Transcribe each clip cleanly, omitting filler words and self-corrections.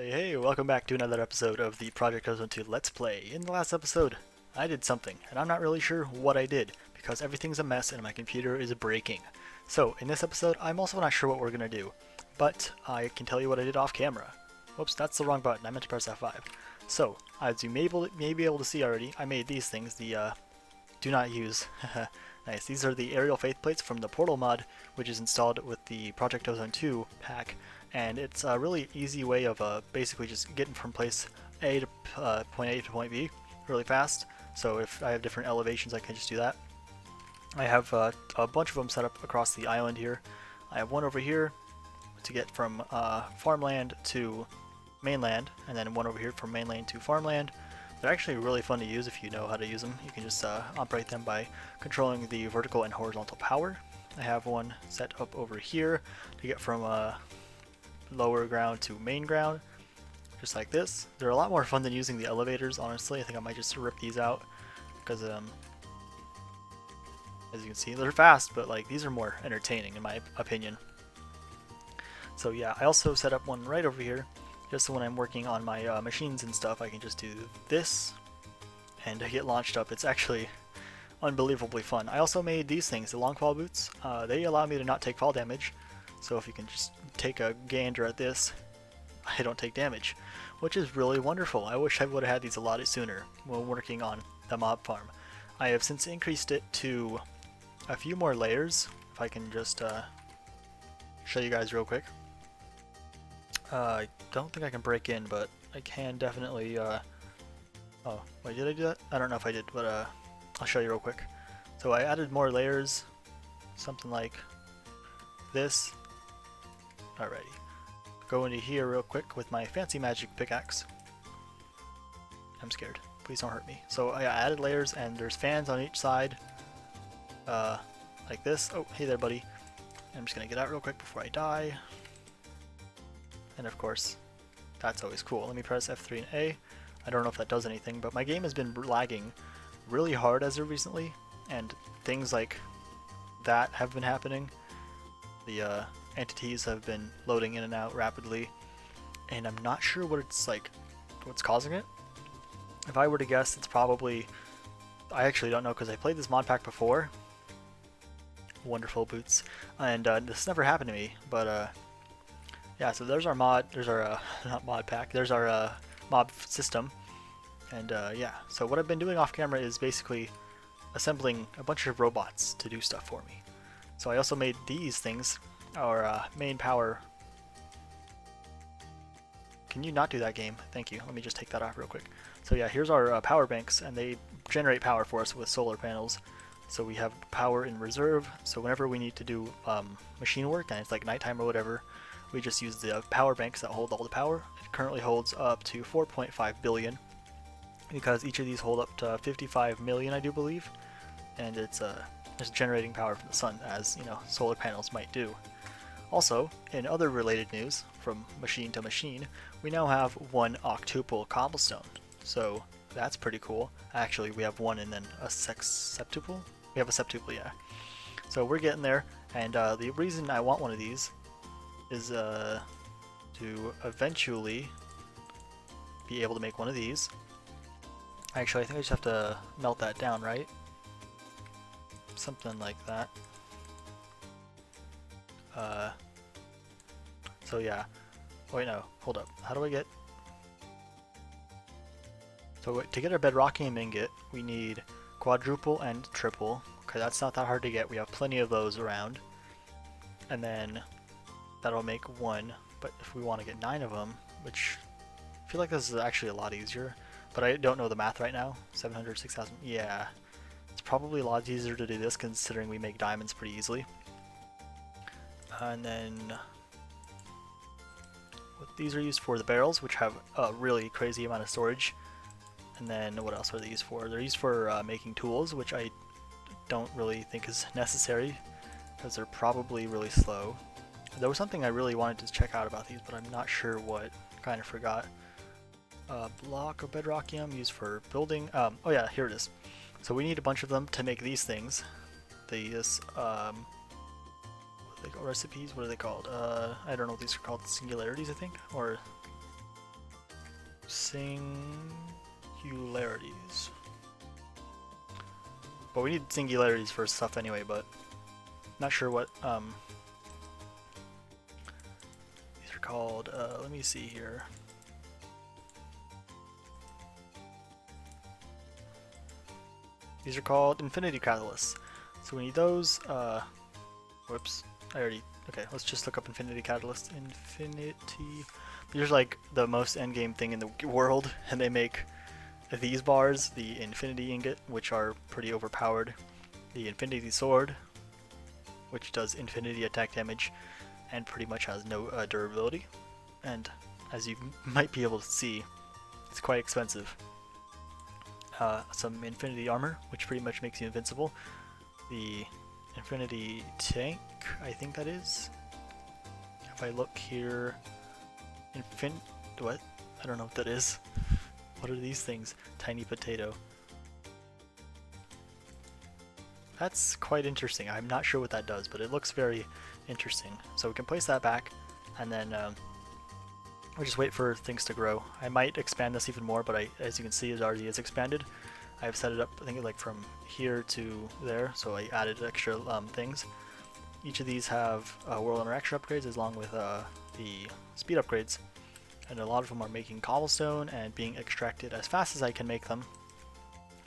Hey, welcome back to another episode of the Project Ozone 2 Let's Play. In the last episode, I did something, and I'm not really sure what I did, because everything's a mess and my computer is breaking. So, in this episode, I'm also not sure what we're going to do, but I can tell you what I did off camera. Whoops, that's the wrong button, I meant to press F5. So, as you may be able to see already, I made these things, the do not use. Nice, these are the aerial faith plates from the Portal mod, which is installed with the Project Ozone 2 pack. And it's a really easy way of basically just getting from place A to point A to point B really fast. So if I have different elevations, I can just do that. I have a bunch of them set up across the island here. I have one over here to get from farmland to mainland, and then one over here from mainland to farmland. They're actually really fun to use if you know how to use them. You can just operate them by controlling the vertical and horizontal power. I have one set up over here to get from lower ground to main ground, just like this. They're a lot more fun than using the elevators, honestly. I think I might just rip these out because as you can see, they're fast, but like these are more entertaining in my opinion. So yeah, I also set up one right over here just so when I'm working on my machines and stuff, I can just do this and get launched up. It's actually unbelievably fun. I also made these things, the long fall boots. They allow me to not take fall damage. So if you can just take a gander at this, I don't take damage, which is really wonderful. I wish I would have had these a lot sooner when working on the mob farm. I have since increased it to a few more layers. If I can just show you guys real quick. I don't think I can break in, but I can definitely... oh, wait, did I do that? I don't know if I did, but I'll show you real quick. So I added more layers, something like this. Alrighty, go into here real quick with my fancy magic pickaxe. I'm scared. Please don't hurt me. So I added layers, and there's fans on each side, like this. Oh, hey there, buddy. I'm just gonna get out real quick before I die. And of course, that's always cool. Let me press F3 and A. I don't know if that does anything, but my game has been lagging really hard as of recently, and things like that have been happening. The entities have been loading in and out rapidly, and I'm not sure what it's like, what's causing it. If I were to guess, it's probably, I actually don't know because I played this mod pack before. Wonderful boots, and this never happened to me. But yeah, so there's our mod. There's our not mod pack. There's our mob system, and yeah. So what I've been doing off camera is basically assembling a bunch of robots to do stuff for me. So I also made these things. Our main power. Can you not do that, game? Thank you. Let me just take that off real quick. So yeah, here's our power banks, and they generate power for us with solar panels. So we have power in reserve, so whenever we need to do machine work, and it's like nighttime or whatever, we just use the power banks that hold all the power. It currently holds up to 4.5 billion, because each of these hold up to 55 million, I do believe, and it's generating power from the sun, as you know, solar panels might do. Also, in other related news, from machine to machine, we now have one octuple cobblestone. So that's pretty cool. Actually, we have one and then a septuple? We have a septuple, yeah. So we're getting there, and the reason I want one of these is to eventually be able to make one of these. Actually, I think I just have to melt that down, right? Something like that. So yeah. Wait, no. Hold up. How do I get... So to get our bedrockium ingot, we need quadruple and triple. Okay, that's not that hard to get. We have plenty of those around. And then that'll make one. But if we want to get 9 of them, which I feel like this is actually a lot easier, but I don't know the math right now. 700, 6,000. Yeah. It's probably a lot easier to do this considering we make diamonds pretty easily. And then these are used for the barrels, which have a really crazy amount of storage. And then what else are they used for? They're used for making tools, which I don't really think is necessary because they're probably really slow. There was something I really wanted to check out about these, but I'm not sure what. Kind of forgot. Block of bedrockium used for building. Oh yeah, here it is. So we need a bunch of them to make these things. These what are they called? Recipes? What are they called? I don't know what these are called. Singularities, I think, or Singularities. But we need singularities for stuff anyway, but not sure what these are called. Let me see here. These are called infinity catalysts. So we need those. Whoops. Okay, let's just look up infinity catalyst. Infinity. These are like the most endgame thing in the world, and they make these bars, the infinity ingot, which are pretty overpowered, the infinity sword, which does infinity attack damage, and pretty much has no durability. And as you might be able to see, it's quite expensive. Some infinity armor, which pretty much makes you invincible. The infinity tank, I think that is. If I look here, what? I don't know what that is. What are these things? Tiny potato. That's quite interesting. I'm not sure what that does, but it looks very interesting. So we can place that back, and then we'll just wait for things to grow. I might expand this even more, but as you can see, it already is expanded. I've set it up, I think, like from here to there, so I added extra things. Each of these have world interaction upgrades along with the speed upgrades, and a lot of them are making cobblestone and being extracted as fast as I can make them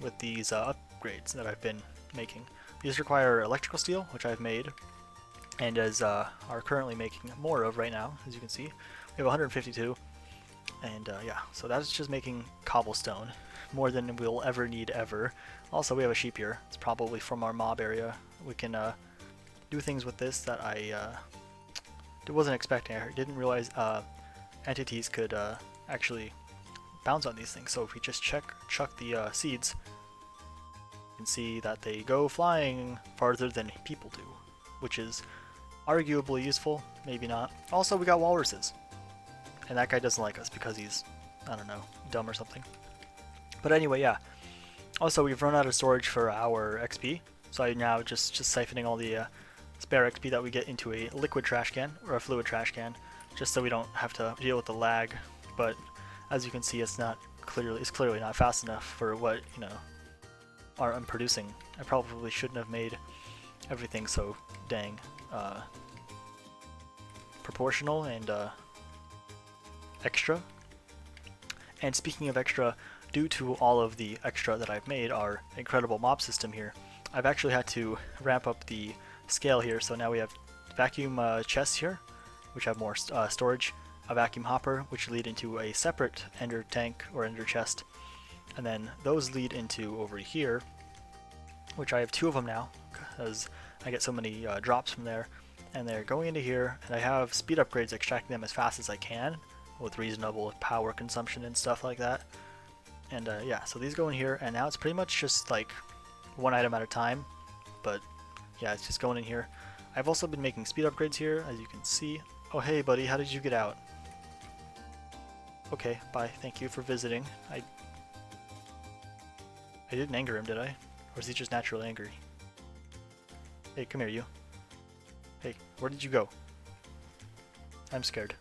with these upgrades that I've been making. These require electrical steel, which I've made, and are currently making more of right now. As you can see, we have 152, and yeah, so that's just making cobblestone, more than we'll ever need ever. Also, we have a sheep here. It's probably from our mob area. We can do things with this that I wasn't expecting. I didn't realize entities could actually bounce on these things. So if we just chuck the seeds, you can see that they go flying farther than people do, which is arguably useful, maybe not. Also, we got walruses, and that guy doesn't like us because he's, I don't know, dumb or something. But anyway, yeah. Also, we've run out of storage for our XP, so I'm now just siphoning all the spare XP that we get into a liquid trash can, or a fluid trash can, just so we don't have to deal with the lag. But as you can see, it's clearly not fast enough for what, you know, I'm producing. I probably shouldn't have made everything so dang proportional and extra. And speaking of extra, due to all of the extra that I've made, our incredible mob system here, I've actually had to ramp up the scale here. So now we have vacuum chests here, which have more storage, a vacuum hopper, which lead into a separate ender tank or ender chest, and then those lead into over here, which I have 2 of them now because I get so many drops from there, and they're going into here, and I have speed upgrades extracting them as fast as I can with reasonable power consumption and stuff like that. And yeah, so these go in here, and now it's pretty much just like one item at a time, but yeah, it's just going in here. I've also been making speed upgrades here, as you can see. Oh hey buddy, how did you get out? Okay, bye, thank you for visiting. I didn't anger him, did I? Or is he just naturally angry? Hey, come here, you. Hey, where did you go? I'm scared.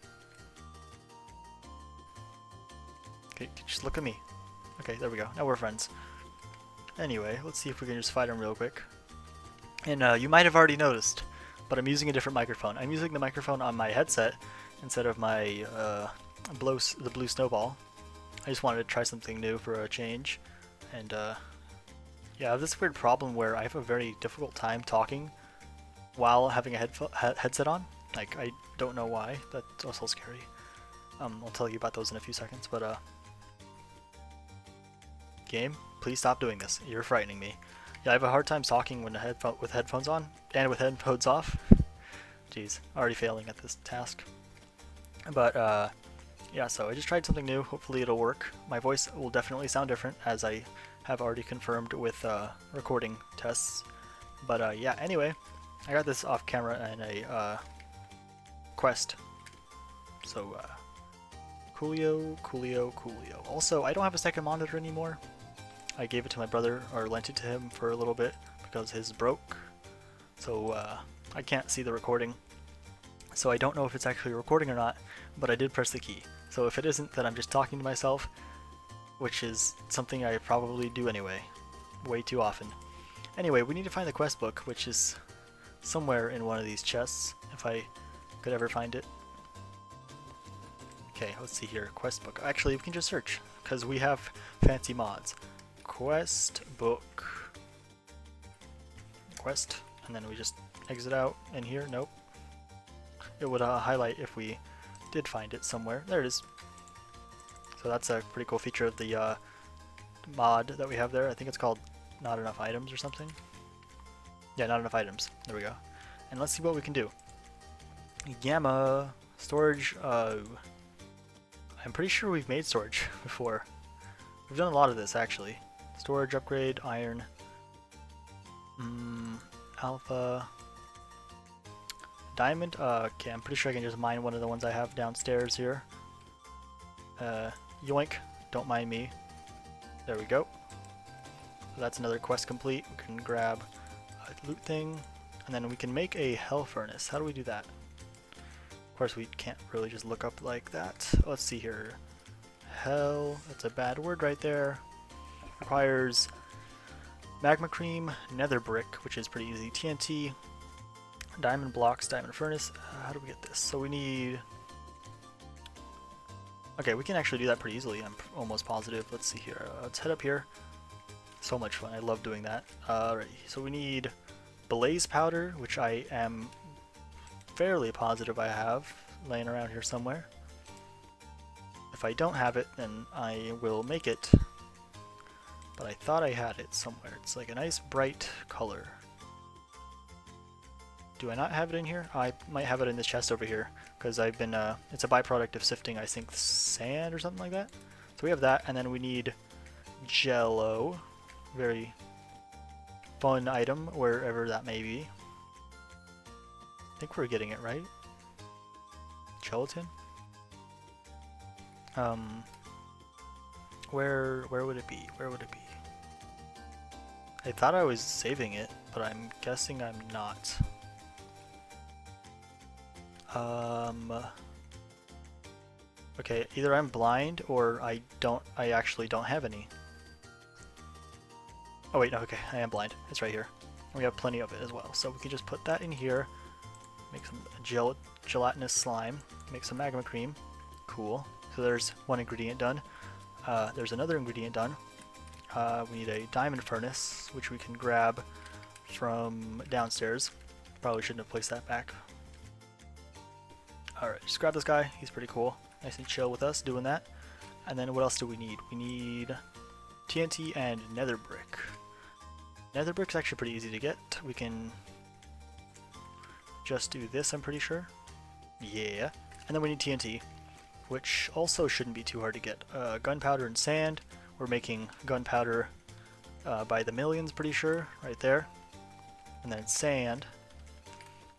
Okay, just look at me. Okay, there we go. Now we're friends. Anyway, let's see if we can just fight him real quick. And you might have already noticed, but I'm using a different microphone. I'm using the microphone on my headset instead of my the blue snowball. I just wanted to try something new for a change. And yeah, I have this weird problem where I have a very difficult time talking while having a headset on. Like, I don't know why. That's also scary. I'll tell you about those in a few seconds, but game, please stop doing this. You're frightening me. Yeah, I have a hard time talking when with headphones on and with headphones off. Jeez, already failing at this task. But yeah, so I just tried something new. Hopefully it'll work. My voice will definitely sound different, as I have already confirmed with recording tests. But yeah, anyway, I got this off camera in a quest. So coolio. Also, I don't have a second monitor anymore. I gave it to my brother, or lent it to him for a little bit because his broke. So I can't see the recording. So I don't know if it's actually recording or not, but I did press the key. So if it isn't, then I'm just talking to myself, which is something I probably do anyway, way too often. Anyway, we need to find the quest book, which is somewhere in one of these chests, if I could ever find it. Okay, let's see here. Quest book. Actually, we can just search, because we have fancy mods. Quest book. Quest, and then we just exit out in here. Nope. It would highlight if we did find it somewhere. There it is. So that's a pretty cool feature of the mod that we have there. I think it's called Not Enough Items or something. Yeah, Not Enough Items. There we go. And let's see what we can do. Gamma storage. I'm pretty sure we've made storage before. We've done a lot of this actually. Storage upgrade, iron, alpha, diamond. Okay, I'm pretty sure I can just mine one of the ones I have downstairs here. Yoink, don't mind me. There we go. So that's another quest complete. We can grab a loot thing, and then we can make a hell furnace. How do we do that? Of course, we can't really just look up like that. Let's see here. Hell, that's a bad word right there. Requires magma cream, nether brick, which is pretty easy, TNT, diamond blocks, diamond furnace. How do we get this? So we need... Okay, we can actually do that pretty easily, I'm almost positive. Let's see here. Let's head up here. So much fun, I love doing that. Alrighty, so we need blaze powder, which I am fairly positive I have laying around here somewhere. If I don't have it, then I will make it. But I thought I had it somewhere. It's like a nice bright color. Do I not have it in here? I might have it in this chest over here, because I've been, it's a byproduct of sifting, I think, sand or something like that. So we have that, and then we need jello. Very fun item, wherever that may be. I think we're getting it right. Gelatin? Where would it be? Where would it be? I thought I was saving it, but I'm guessing I'm not. Okay, either I'm blind or I actually don't have any. Oh wait, no, okay, I am blind. It's right here. We have plenty of it as well, so we can just put that in here. Make some gelatinous slime. Make some magma cream. Cool. So there's one ingredient done. There's another ingredient done. We need a diamond furnace, which we can grab from downstairs. Probably shouldn't have placed that back. Alright, just grab this guy. He's pretty cool. Nice and chill with us doing that. And then what else do we need? We need TNT and nether brick. Nether brick's actually pretty easy to get. We can just do this, I'm pretty sure. Yeah. And then we need TNT, which also shouldn't be too hard to get. Gunpowder and sand. We're making gunpowder by the millions, pretty sure, right there. And then sand,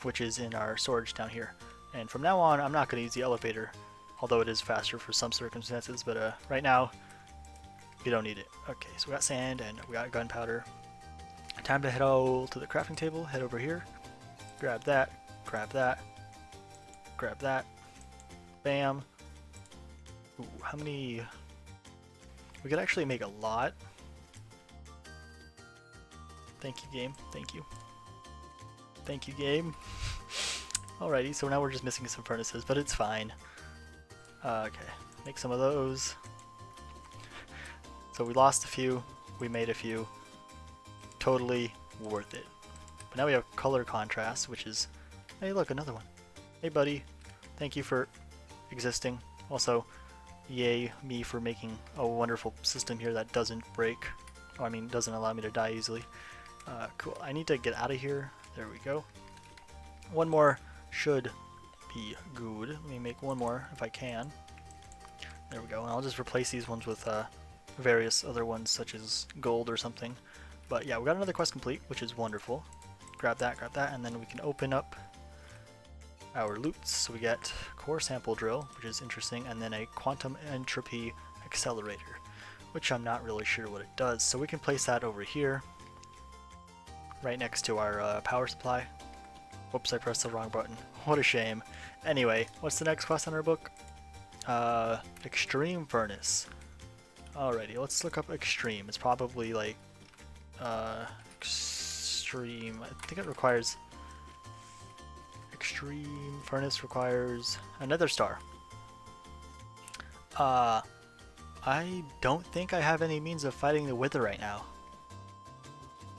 which is in our storage down here. And from now on, I'm not going to use the elevator, although it is faster for some circumstances, but right now, you don't need it. Okay, so we got sand and we got gunpowder. Time to head out to the crafting table, head over here, grab that, grab that, grab that, bam. Ooh, how many? We could actually make a lot. Thank you, game. Thank you. Thank you, game. Alrighty, so now we're just missing some furnaces, but it's fine. Okay, make some of those. So we lost a few, we made a few. Totally worth it. But now we have color contrast, which is... Hey look, another one. Hey buddy, thank you for existing. Also, yay me for making a wonderful system here that doesn't break. Oh, I mean, doesn't allow me to die easily. Cool, I need to get out of here. There we go. One more should be good. Let me make one more if I can. There we go, and I'll just replace these ones with various other ones such as gold or something. But yeah, we got another quest complete, which is wonderful. Grab that, and then we can open up our loots. So we get core sample drill, which is interesting, and then a quantum entropy accelerator, which I'm not really sure what it does. So we can place that over here, right next to our power supply. Whoops, I pressed the wrong button. What a shame. Anyway, what's the next quest on our book? Extreme Furnace. Alrighty, let's look up Extreme. It's probably like, Extreme. I think it requires... Extreme Furnace requires another star. I don't think I have any means of fighting the Wither right now.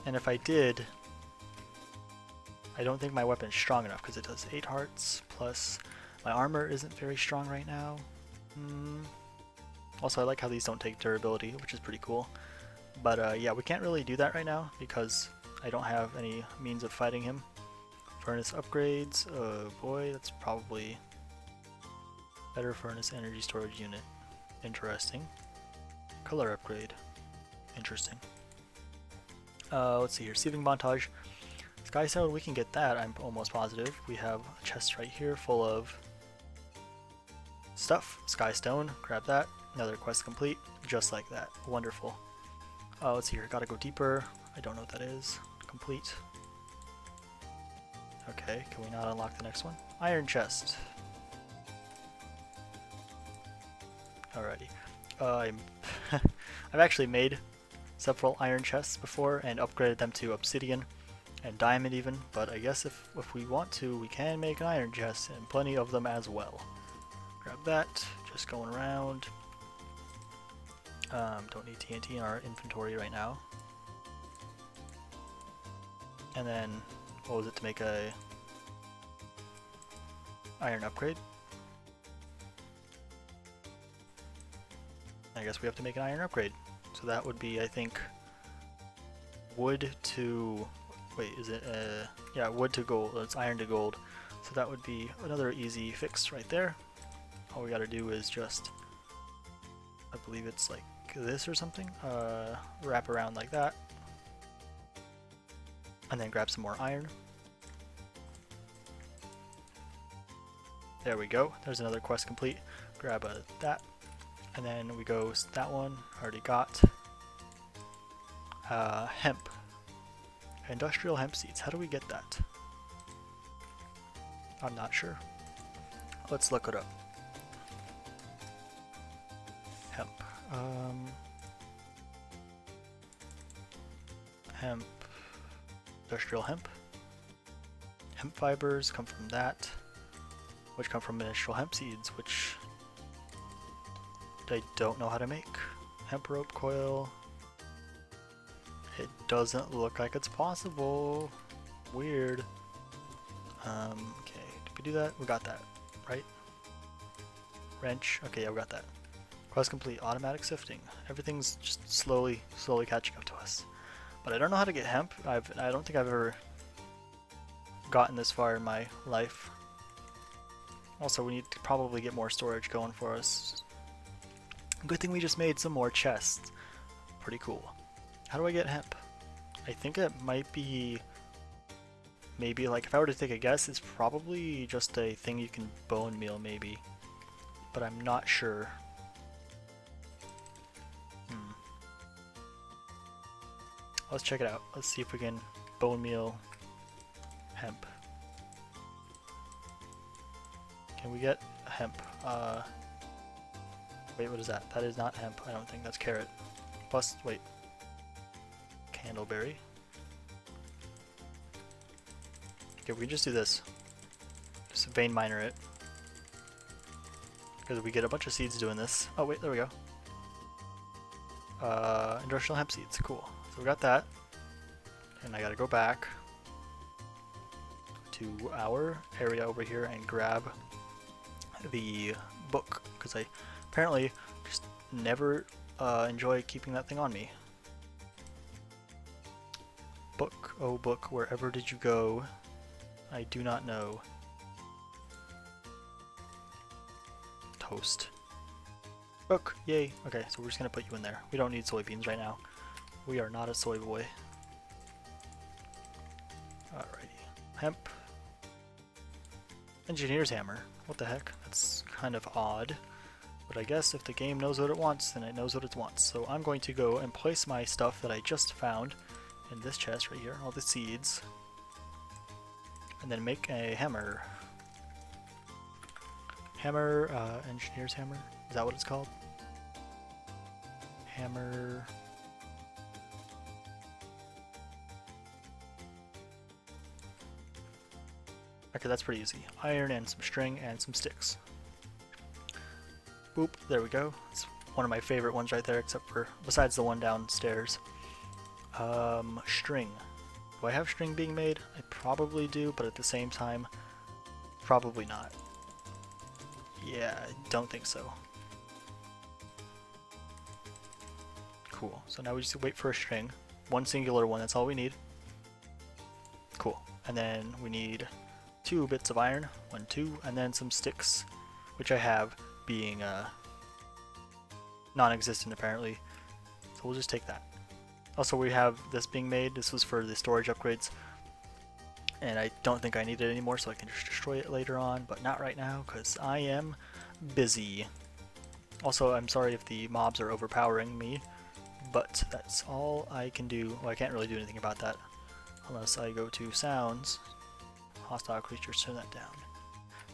And if I did, I don't think my weapon's strong enough because it does 8 hearts, plus my armor isn't very strong right now. Also, I like how these don't take durability, which is pretty cool. But yeah, we can't really do that right now because I don't have any means of fighting him. Furnace upgrades, oh boy, that's probably better furnace energy storage unit. Interesting. Color upgrade. Interesting. Let's see here. Sieving montage. Skystone, we can get that, I'm almost positive. We have a chest right here full of stuff. Skystone, grab that. Another quest complete, just like that. Wonderful. Let's see here. Gotta go deeper. I don't know what that is. Complete. Okay, can we not unlock the next one? Iron chest. Alrighty. I've actually made several iron chests before and upgraded them to obsidian and diamond even, but I guess if we want to, we can make an iron chest and plenty of them as well. Grab that, just going around. Don't need TNT in our inventory right now. And then, what was it to make a iron upgrade? I guess we have to make an iron upgrade. So that would be, I think, wood to... Wait, is it... yeah, wood to gold. It's iron to gold. So that would be another easy fix right there. All we gotta do is just... I believe it's like this or something. Wrap around like that. And then grab some more iron. There we go. There's another quest complete. Grab that. And then we go that one. Already got. Hemp. Industrial hemp seeds. How do we get that? I'm not sure. Let's look it up. Hemp. Hemp. Industrial hemp. Hemp fibers come from that, which come from industrial hemp seeds, which I don't know how to make. Hemp rope coil. It doesn't look like it's possible. Weird. Okay, did we do that? We got that, right? Wrench. Okay, yeah, we got that. Quest complete. Automatic sifting. Everything's just slowly catching up to us. But I don't know how to get hemp. I don't think I've ever gotten this far in my life. Also, we need to probably get more storage going for us. Good thing we just made some more chests. Pretty cool. How do I get hemp? I think it might be... Maybe, like, if I were to take a guess, it's probably just a thing you can bone meal, maybe. But I'm not sure. Let's check it out. Let's see if we can bone meal hemp. Can we get hemp? Wait, what is that? That is not hemp. I don't think that's carrot. Plus, wait. Candleberry. Okay, we can just do this. Just vein miner it. Because we get a bunch of seeds doing this. Oh wait, there we go. Industrial hemp seeds, cool. So we got that. And I gotta go back to our area over here and grab the book. Because I apparently just never enjoy keeping that thing on me. Book, oh book, wherever did you go? I do not know. Toast. Book, yay. Okay, so we're just gonna put you in there. We don't need soybeans right now. We are not a soy boy. Alrighty. Hemp. Engineer's hammer. What the heck? That's kind of odd. But I guess if the game knows what it wants, then it knows what it wants. So I'm going to go and place my stuff that I just found in this chest right here. All the seeds. and then make a hammer. Hammer, engineer's hammer? Is that what it's called? Hammer... Okay, that's pretty easy. Iron and some string and some sticks. Boop, there we go. It's one of my favorite ones right there, except for, besides the one downstairs. String. Do I have string being made? I probably do, but at the same time, probably not. Yeah, I don't think so. Cool, so now we just wait for a string. One singular one, that's all we need. Cool, and then we need 2 bits of iron, 1, 2, and then some sticks, which I have, being non-existent apparently, so we'll just take that. Also, we have this being made. This was for the storage upgrades, and I don't think I need it anymore, so I can just destroy it later on, but not right now because I am busy. Also, I'm sorry if the mobs are overpowering me, but that's all I can do. Well, I can't really do anything about that unless I go to sounds, hostile creatures, turn that down.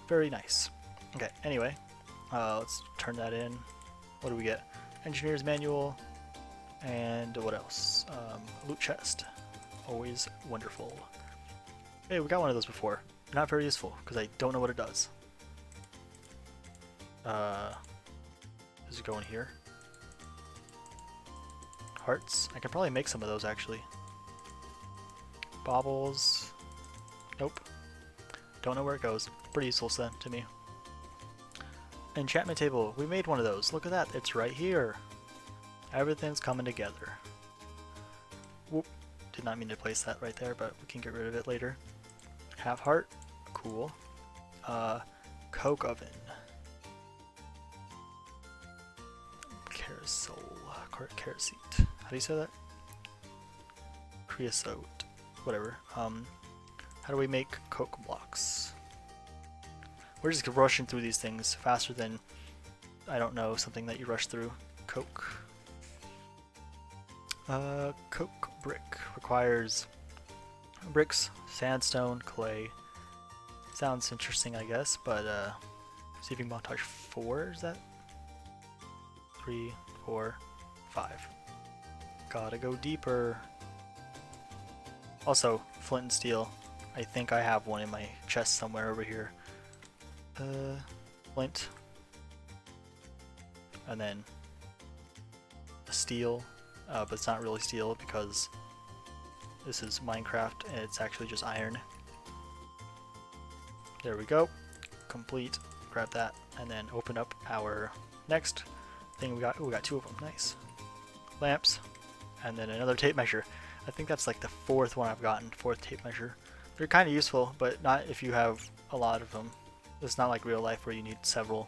Very nice. Okay, anyway, let's turn that in. What do we get? Engineer's manual, and what else? Loot chest. Always wonderful. Hey, we got one of those before. Not very useful, because I don't know what it does. Does it go in here? Hearts? I can probably make some of those, actually. Baubles. Nope. Don't know where it goes. Pretty useful then to me. Enchantment table. We made one of those. Look at that. It's right here. Everything's coming together. Whoop. Did not mean to place that right there, but we can get rid of it later. Half heart. Cool. Coke oven. Carousel. Kerosene. How do you say that? Creosote. Whatever. How do we make coke blocks? We're just rushing through these things faster than, I don't know, something that you rush through. Coke. Coke brick requires bricks, sandstone, clay. Sounds interesting, I guess, but receiving montage 4, is that? 3, 4, 5. Gotta go deeper. Also, flint and steel. I think I have one in my chest somewhere over here. Flint. And then a steel, but it's not really steel because this is Minecraft and it's actually just iron. There we go. Complete. Grab that and then open up our next thing we got. Ooh, we got 2 of them. Nice. Lamps. And then another tape measure. I think that's like the 4th one I've gotten. 4th tape measure. They're kind of useful, but not if you have a lot of them. It's not like real life where you need several.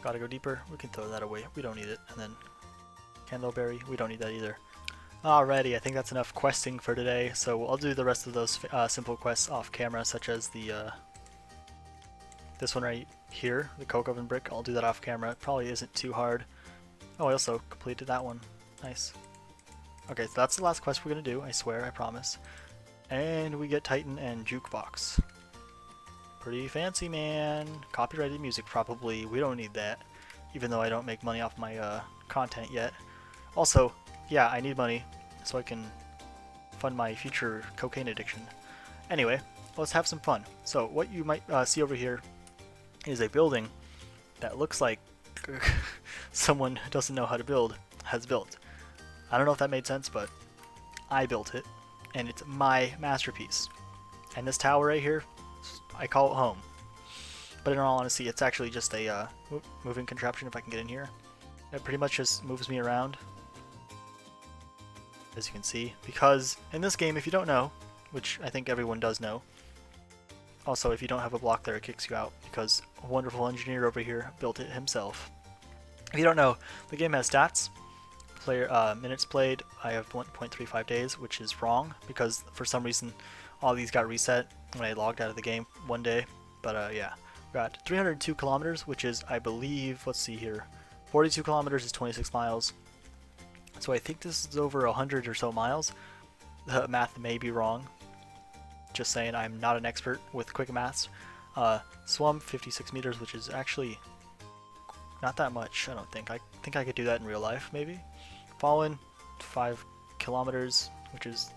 Gotta go deeper. We can throw that away. We don't need it. And then candleberry. We don't need that either. Alrighty, I think that's enough questing for today. So I'll do the rest of those simple quests off camera, such as the this one right here, the coke oven brick. I'll do that off camera. It probably isn't too hard. Oh, I also completed that one. Nice. Okay, so that's the last quest we're gonna do. I swear, I promise. And we get Titan and Jukebox. Pretty fancy, man. Copyrighted music, probably. We don't need that, even though I don't make money off my content yet. Also, yeah, I need money so I can fund my future cocaine addiction. Anyway, let's have some fun. So what you might see over here is a building that looks like someone who doesn't know how to build has built. I don't know if that made sense, but I built it, and it's my masterpiece. And this tower right here, I call it home. But in all honesty, it's actually just a moving contraption, if I can get in here. It pretty much just moves me around, as you can see. Because in this game, if you don't know, which I think everyone does know, also if you don't have a block there, it kicks you out, because a wonderful engineer over here built it himself. If you don't know, the game has stats. Minutes played, I have 1.35 days, which is wrong, because for some reason all these got reset when I logged out of the game one day. But yeah, we got 302 kilometers, which is, I believe, let's see here, 42 kilometers is 26 miles. So I think this is over 100 or so miles. The math may be wrong. just saying, I'm not an expert with quick maths. Swum 56 meters, which is actually not that much, I don't think. I think I could do that in real life, maybe. Fallen 5 kilometers, which is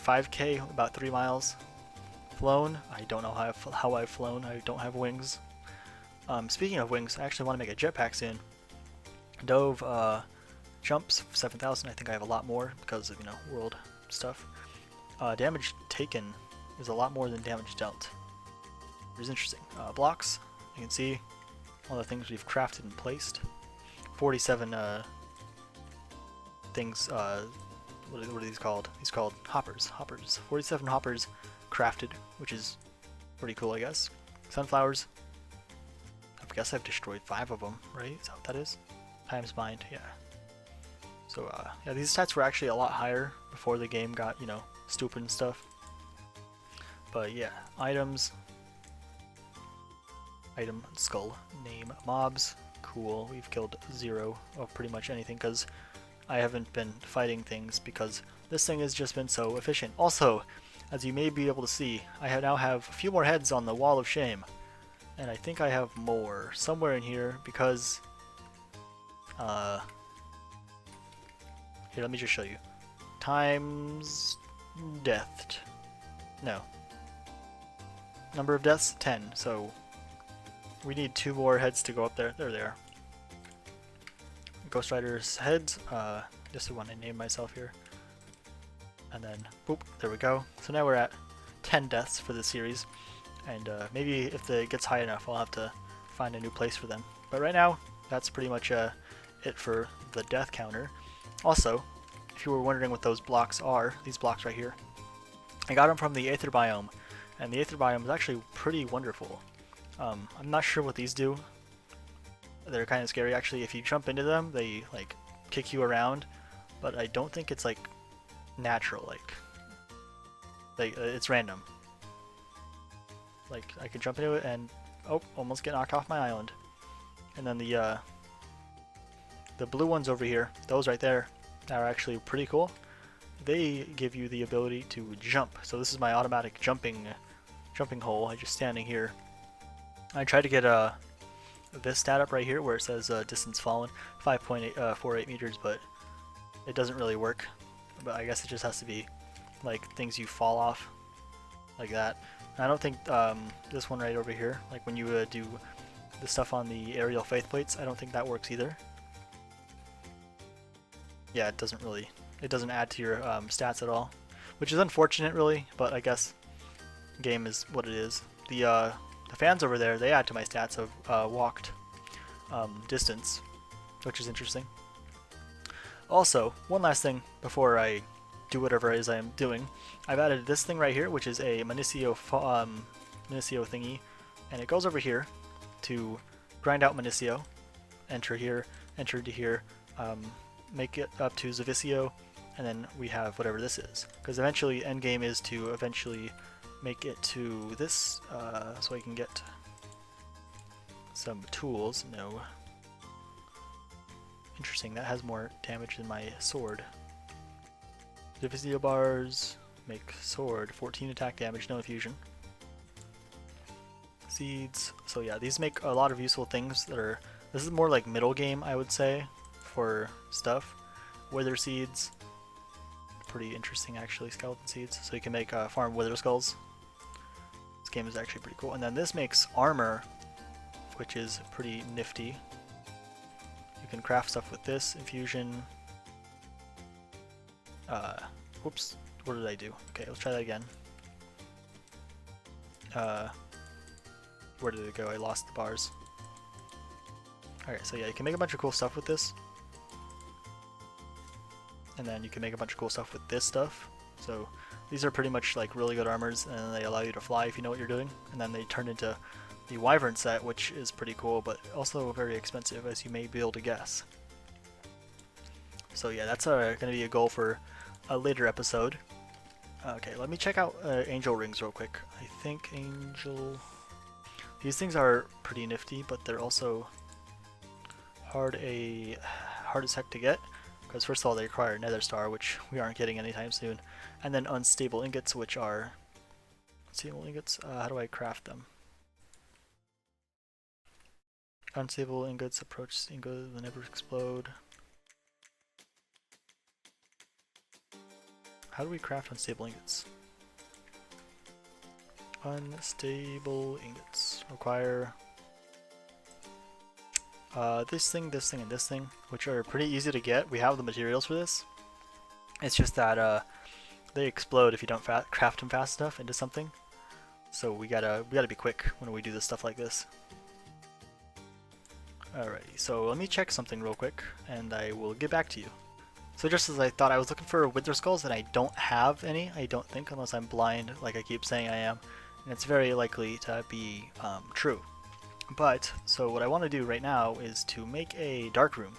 5k, about 3 miles. Flown, I don't know how I've flown. I don't have wings. Speaking of wings, I actually want to make a jetpack soon. Dove, jumps 7,000. I think I have a lot more because of, world stuff. Damage taken is a lot more than damage dealt. Which is interesting. Blocks, you can see all the things we've crafted and placed. 47 things, what are these called? These are called hoppers. 47 hoppers crafted, which is pretty cool, I guess. Sunflowers. I guess I've destroyed 5 of them, right? Is that what that is? Times mined, yeah. So, yeah, these stats were actually a lot higher before the game got, stupid and stuff. But yeah, items. Item, skull, name, mobs. Cool, we've killed 0 of pretty much anything because I haven't been fighting things because this thing has just been so efficient. Also, as you may be able to see, I now have a few more heads on the Wall of Shame. And I think I have more somewhere in here because... here, let me just show you. Times... death. No. Number of deaths? 10. So, we need 2 more heads to go up there. There they are. Ghost Rider's heads. Just the one I named myself here. And then, boop, there we go. So now we're at 10 deaths for this series. And maybe if it gets high enough, I'll have to find a new place for them. But right now, that's pretty much it for the death counter. Also, if you were wondering what those blocks are, these blocks right here, I got them from the Aether Biome. And the Aether Biome is actually pretty wonderful. I'm not sure what these do. They're kind of scary, actually. If you jump into them, they, like, kick you around. But I don't think it's, like, natural. Like it's random. Like, I could jump into it and, oh, almost get knocked off my island. And then the blue ones over here, those right there, are actually pretty cool. They give you the ability to jump. So this is my automatic jumping hole. I'm just standing here. I tried to get this stat up right here where it says distance fallen, 5.48 meters, but it doesn't really work. But I guess it just has to be like things you fall off, like that. I don't think this one right over here, like when you do the stuff on the aerial faith plates, I don't think that works either. Yeah, it doesn't add to your stats at all, which is unfortunate really, but I guess game is what it is. The fans over there, they add to my stats of walked distance, which is interesting. Also, one last thing before I do whatever it is I am doing, I've added this thing right here, which is a Minicio thingy, and it goes over here to grind out Minicio, enter here, enter to here, make it up to Zavicio, and then we have whatever this is. Because eventually, endgame is to eventually make it to this, so I can get some tools. No. Interesting, that has more damage than my sword. Zavicio bars, make sword, 14 attack damage, no infusion. Seeds, so yeah, these make a lot of useful things that are, this is more like middle game, I would say, for stuff. Wither seeds, pretty interesting actually, skeleton seeds, so you can make farm wither skulls. This game is actually pretty cool. And then this makes armor, which is pretty nifty. You can craft stuff with this, infusion. Whoops, what did I do? Okay, let's try that again. Where did it go? I lost the bars. Okay, so yeah, you can make a bunch of cool stuff with this. And then you can make a bunch of cool stuff with this stuff. So these are pretty much like really good armors, and they allow you to fly if you know what you're doing. And then they turn into the Wyvern set, which is pretty cool, but also very expensive, as you may be able to guess. So yeah, that's going to be a goal for a later episode. Okay, let me check out angel rings real quick. I think angel... These things are pretty nifty, but they're also hard as heck to get. Because first of all, they require Nether Star, which we aren't getting anytime soon. And then unstable ingots, which are Unstable ingots. How do I craft them? Unstable ingots approach ingots will never explode. How do we craft unstable ingots? Unstable ingots require this thing, and this thing, which are pretty easy to get. We have the materials for this. It's just that they explode if you don't craft them fast enough into something. So we gotta be quick when we do this stuff like this. Alrighty, so let me check something real quick, and I will get back to you. So just as I thought, I was looking for Wither Skulls, and I don't have any, I don't think, unless I'm blind, like I keep saying I am. And it's very likely to be true. But, so what I want to do right now is to make a dark room.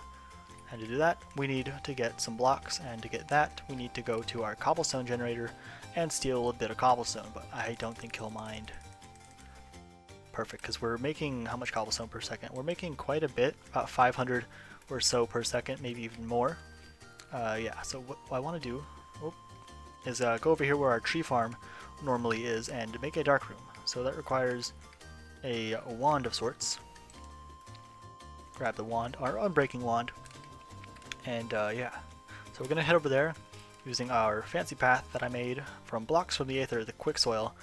And to do that, we need to get some blocks, and to get that, we need to go to our cobblestone generator and steal a bit of cobblestone, but I don't think he'll mind. Perfect, because we're making how much cobblestone per second? We're making quite a bit, about 500 or so per second, maybe even more. Yeah, so what I want to do is go over here where our tree farm normally is and make a dark room. So that requires a wand of sorts. Grab the wand, our unbreaking wand, and yeah. So we're going to head over there using our fancy path that I made from blocks from the Aether, the quick soil.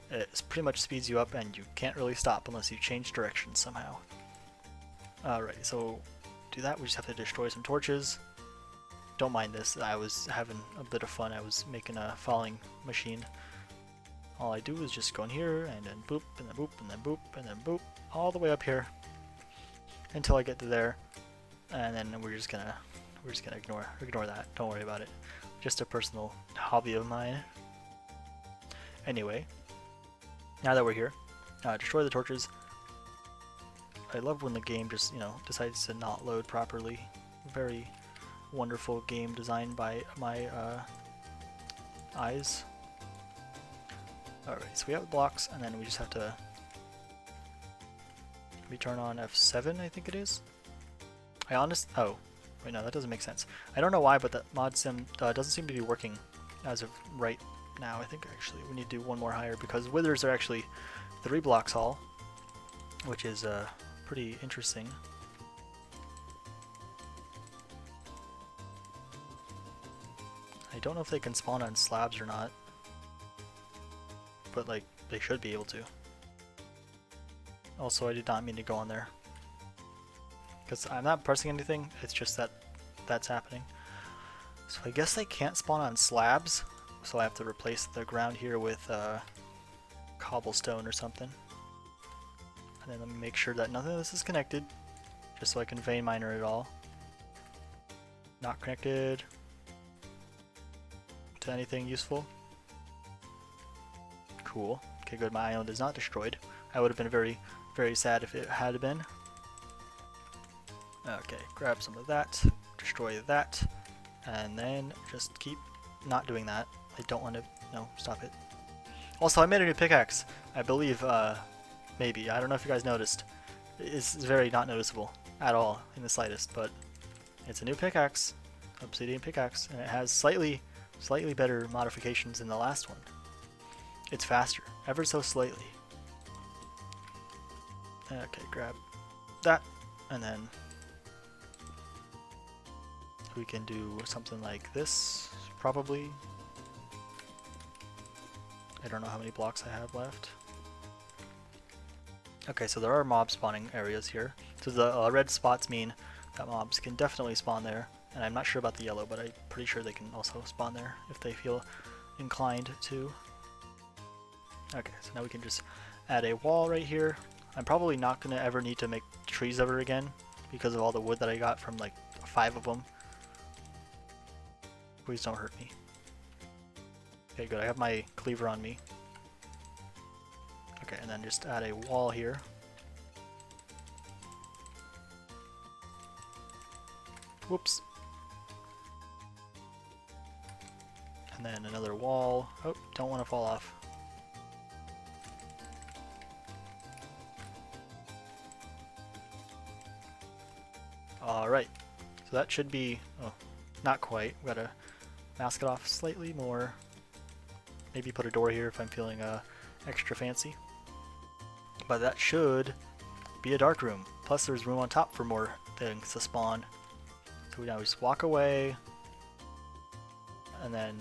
It pretty much speeds you up and you can't really stop unless you change direction somehow. Alrighty, so to do that we just have to destroy some torches. Don't mind this, I was having a bit of fun. I was making a falling machine. All I do is just go in here and then boop and then boop and then boop and then boop all the way up here until I get to there, and then we're just gonna ignore that. Don't worry about it. Just a personal hobby of mine. Anyway, now that we're here, destroy the torches. I love when the game just, decides to not load properly. Very wonderful game designed by my eyes. Alright, so we have the blocks, and then we just have to turn on F7, I think it is. Oh, wait, no, that doesn't make sense. I don't know why, but that mod sim doesn't seem to be working as of right now. I think actually we need to do one more higher because withers are actually 3 blocks tall, which is pretty interesting. I don't know if they can spawn on slabs or not, but like they should be able to. Also, I did not mean to go on there because I'm not pressing anything, it's just that that's happening. So I guess they can't spawn on slabs, so I have to replace the ground here with cobblestone or something. And then let me make sure that nothing of this is connected, just so I can vein miner it all. Not connected to anything useful. Cool. Okay, good. My island is not destroyed. I would have been very, very sad if it had been. Okay, grab some of that, destroy that, and then just keep not doing that. I don't want to, no, stop it. Also, I made a new pickaxe. I believe, maybe. I don't know if you guys noticed. It's very not noticeable at all in the slightest, but it's a new pickaxe, obsidian pickaxe, and it has slightly better modifications than the last one. It's faster, ever so slightly. Okay, grab that, and then we can do something like this, probably. I don't know how many blocks I have left. Okay, so there are mob spawning areas here. So the red spots mean that mobs can definitely spawn there, and I'm not sure about the yellow, but I'm pretty sure they can also spawn there if they feel inclined to. Okay, so now we can just add a wall right here. I'm probably not going to ever need to make trees ever again because of all the wood that I got from like 5 of them. Please don't hurt me. Okay, good. I have my cleaver on me. Okay, and then just add a wall here. Whoops. And then another wall. Oh, don't want to fall off. Alright, so that should be, oh, not quite. We gotta mask it off slightly more. Maybe put a door here if I'm feeling extra fancy. But that should be a dark room. Plus there's room on top for more things to spawn. So we now just walk away, and then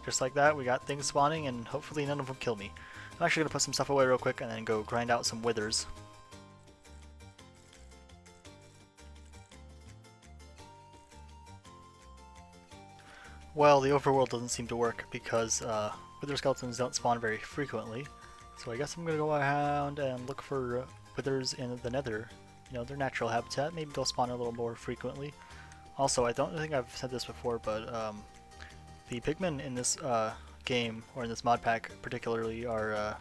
just like that we got things spawning, and hopefully none of them kill me. I'm actually going to put some stuff away real quick and then go grind out some withers. Well, the overworld doesn't seem to work because wither skeletons don't spawn very frequently. So I guess I'm going to go around and look for withers in the nether. You know, their natural habitat. Maybe they'll spawn a little more frequently. Also, I don't think I've said this before, but the pigmen in this game, or in this mod pack particularly, are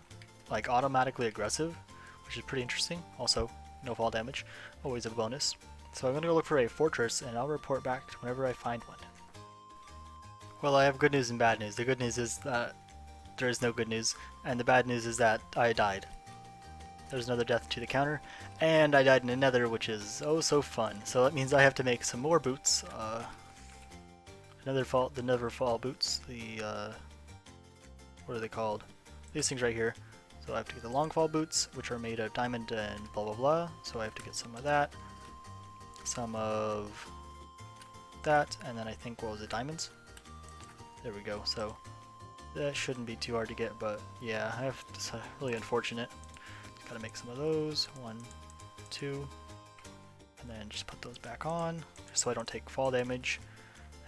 like automatically aggressive, which is pretty interesting. Also, no fall damage, always a bonus. So I'm going to go look for a fortress, and I'll report back whenever I find one. Well, I have good news and bad news. The good news is that there is no good news, and the bad news is that I died. There's another death to the counter, and I died in the nether, which is oh so fun. So that means I have to make some more boots. The nether fall boots. What are they called? These things right here. So I have to get the long fall boots, which are made of diamond and blah blah blah. So I have to get some of that, some of that, and then I think, what was it, diamonds? There we go. So that shouldn't be too hard to get, but yeah, it's really unfortunate. Gotta make some of those. 1, 2, and then just put those back on, just so I don't take fall damage.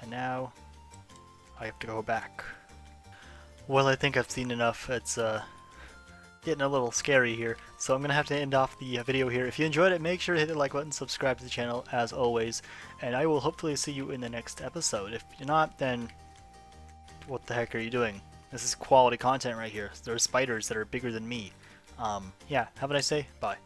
And now I have to go back. Well, I think I've seen enough. It's getting a little scary here, so I'm gonna have to end off the video here. If you enjoyed it, make sure to hit the like button, subscribe to the channel as always, and I will hopefully see you in the next episode. If you're not, then what the heck are you doing? This is quality content right here. There are spiders that are bigger than me. Yeah, have a nice day. Bye.